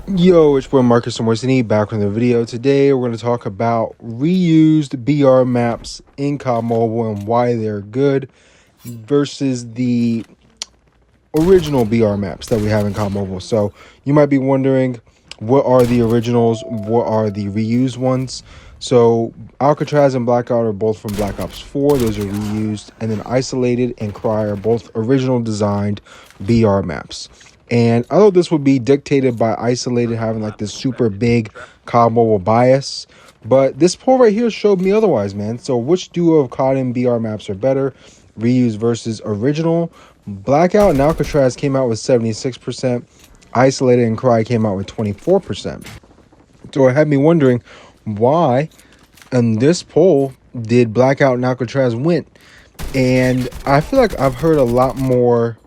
Yo, it's boy Marcus Morcini back with the video. Today we're going to talk about reused BR maps in COD Mobile and why they're good versus the original BR maps that we have in COD Mobile. So you might be wondering, what are the originals? What are the reused ones? So Alcatraz and Blackout are both from Black Ops 4. Those are reused. And then Isolated and Cry are both original designed BR maps. And I thought this would be dictated by Isolated having like this super big COD Mobile bias. But this poll right here showed me otherwise, man. So which duo of COD and BR maps are better? Reused versus original? Blackout and Alcatraz came out with 76%. Isolated and Cry came out with 24%. So it had me wondering, why in this poll did Blackout and Alcatraz win? And I feel like I've heard a lot more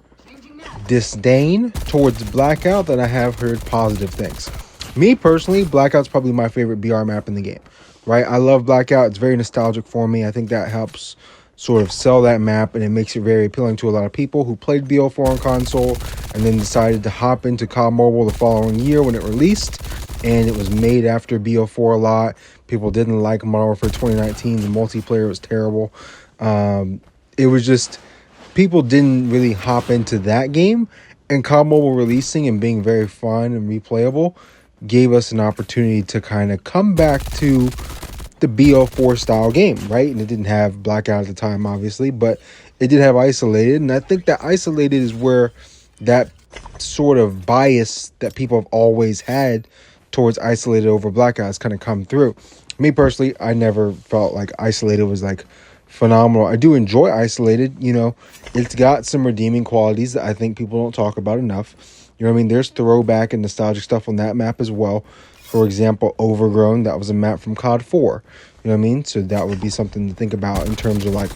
disdain towards Blackout than I have heard positive things. Me personally, Blackout's probably my favorite BR map in the game, right? I love Blackout. It's very nostalgic for me. I think that helps sort of sell that map, and it makes it very appealing to a lot of people who played BO4 on console and then decided to hop into COD Mobile the following year when it released. And it was made after BO4 a lot. People didn't like Modern Warfare 2019. The multiplayer was terrible. It was just, people didn't really hop into that game, and COD Mobile releasing and being very fun and replayable gave us an opportunity to kind of come back to the BO4 style game, right? And it didn't have Blackout at the time, obviously, but it did have Isolated. And I think that Isolated is where that sort of bias that people have always had towards Isolated over Blackout has kind of come through. Me personally, I never felt like Isolated was like phenomenal. I do enjoy Isolated. You know, it's got some redeeming qualities that I think people don't talk about enough. You know what I mean? There's throwback and nostalgic stuff on that map as well. For example, Overgrown, that was a map from COD 4. You know what I mean? So that would be something to think about in terms of like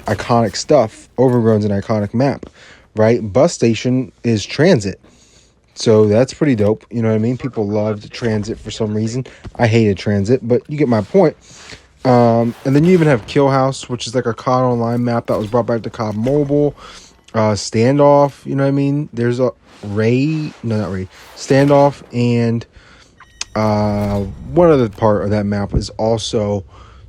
iconic stuff. Overgrown's an iconic map, right? Bus Station is Transit. So that's pretty dope. You know what I mean? People loved Transit for some reason. I hated Transit, but you get my point. And then you even have Kill House, which is like a COD Online map that was brought back to COD Mobile. Standoff, you know what I mean? There's a Standoff, and one other part of that map is also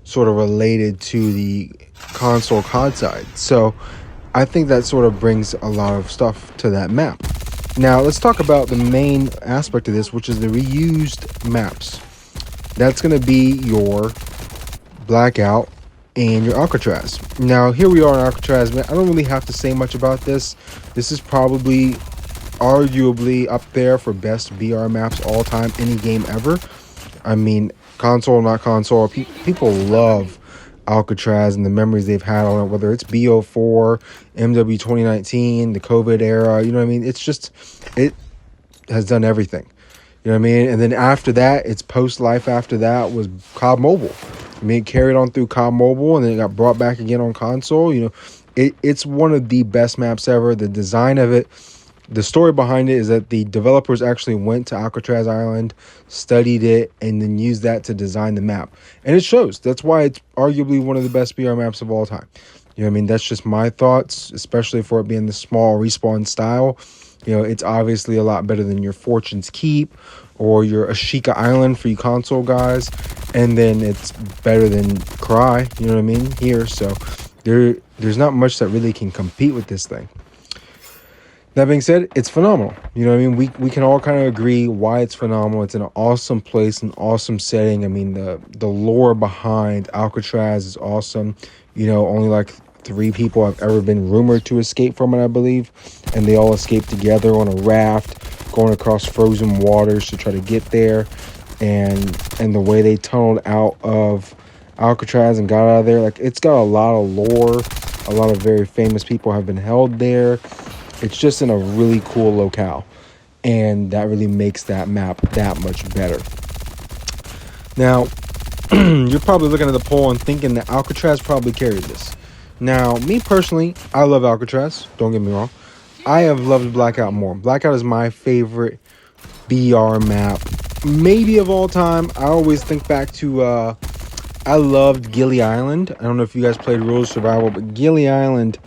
sort of related to the console COD side. So I think that sort of brings a lot of stuff to that map. Now let's talk about the main aspect of this, which is the reused maps. That's going to be your Blackout and your Alcatraz. Now here we are in Alcatraz, man. I don't really have to say much about this. This is probably arguably up there for best BR maps all time, any game ever. I mean, console, not console, people love Alcatraz and the memories they've had on it, whether it's BO4, MW 2019, the COVID era. You know what I mean? It's just, it has done everything. You know what I mean? And then after that, its post life after that was COD Mobile. I mean, it carried on through COD Mobile, and then it got brought back again on console. You know, it's one of the best maps ever. The design of it, the story behind it is that the developers actually went to Alcatraz Island, studied it, and then used that to design the map. And it shows. That's why it's arguably one of the best BR maps of all time. You know what I mean? That's just my thoughts, especially for it being the small respawn style. You know, it's obviously a lot better than your Fortune's Keep or your Ashika Island for you console guys. And then it's better than Cry, you know what I mean, here. So there's not much that really can compete with this thing. That being said, it's phenomenal. You know what I mean? We can all kind of agree why it's phenomenal. It's in an awesome place, an awesome setting. I mean, the lore behind Alcatraz is awesome. You know, only like 3 people have ever been rumored to escape from it, I believe. And they all escaped together on a raft, going across frozen waters to try to get there. And the way they tunneled out of Alcatraz and got out of there, like, it's got a lot of lore. A lot of very famous people have been held there. It's just in a really cool locale, and that really makes that map that much better. Now, you're probably looking at the poll and thinking that Alcatraz probably carried this. Now, me personally, I love Alcatraz. Don't get me wrong. I have loved Blackout more. Blackout is my favorite BR map, maybe of all time. I always think back to, I loved Gilly Island. I don't know if you guys played Rules of Survival, but Gilly Island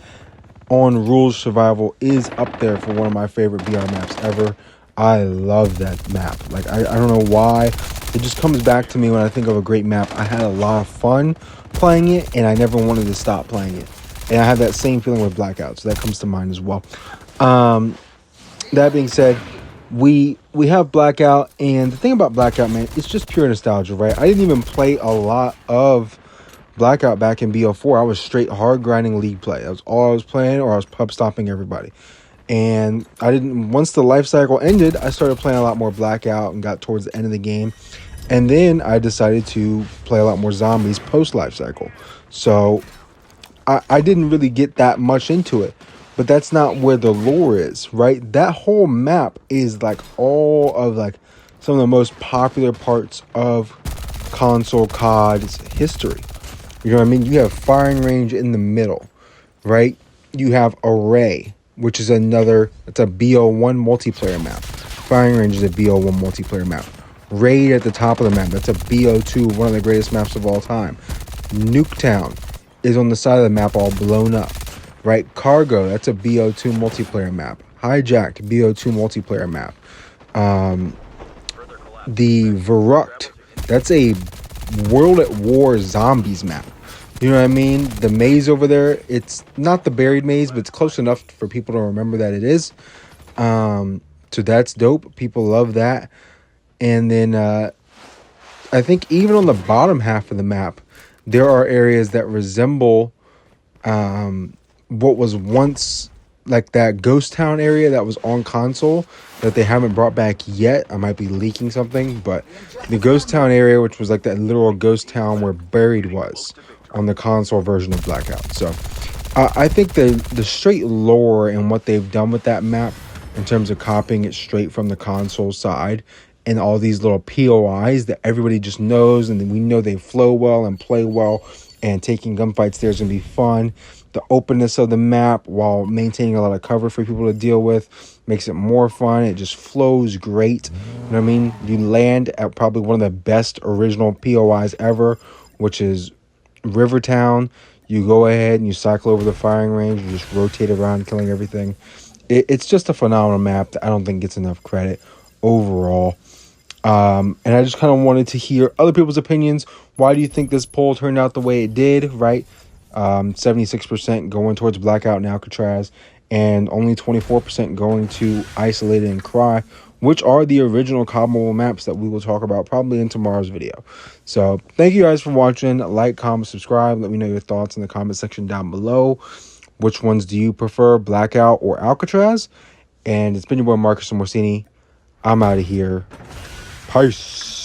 on Rules Survival is up there for one of my favorite BR maps ever. I love that map. Like, I don't know why. It just comes back to me when I think of a great map. I had a lot of fun playing it, and I never wanted to stop playing it. And I have that same feeling with Blackout, so that comes to mind as well. That being said, we have Blackout, and the thing about Blackout, man, it's just pure nostalgia, right? I didn't even play a lot of Blackout back in BO4. I was straight hard grinding league play. That was all I was playing, or I was pub stomping everybody. And I didn't, once the life cycle ended, I started playing a lot more Blackout and got towards the end of the game. And then I decided to play a lot more zombies post life cycle. So I didn't really get that much into it. But that's not where the lore is, right? That whole map is like all of like some of the most popular parts of console COD's history. You know what I mean? You have firing range in the middle, right? You have array, which is it's a BO1 multiplayer map. Firing range is a BO1 multiplayer map. Raid at the top of the map, that's a BO2, one of the greatest maps of all time. Nuketown is on the side of the map all blown up, right? Cargo, that's a BO2 multiplayer map. Hijacked, BO2 multiplayer map. The Verrucht, that's a World at War Zombies map. You know what I mean? The maze over there, it's not the buried maze, but it's close enough for people to remember that it is. So that's dope. People love that. And then I think even on the bottom half of the map, there are areas that resemble what was once like that ghost town area that was on console that they haven't brought back yet. I might be leaking something, but the ghost town area, which was like that literal ghost town where buried was on the console version of Blackout. So I think the straight lore and what they've done with that map in terms of copying it straight from the console side and all these little POIs that everybody just knows, and we know they flow well and play well, and taking gunfights there is going to be fun. The openness of the map while maintaining a lot of cover for people to deal with makes it more fun. It just flows great. You know what I mean? You land at probably one of the best original POIs ever, which is Rivertown. You go ahead and you cycle over the firing range. You just rotate around, killing everything. It's just a phenomenal map that I don't think gets enough credit overall. And I just kind of wanted to hear other people's opinions. Why do you think this poll turned out the way it did, right? 76% going towards Blackout and Alcatraz, and only 24% going to Isolated and Cry, which are the original COD Mobile maps that we will talk about probably in tomorrow's video. So thank you guys for watching. Like, comment, subscribe. Let me know your thoughts in the comment section down below. Which ones do you prefer, Blackout or Alcatraz? And it's been your boy Marcus Morsini. I'm out of here. Peace.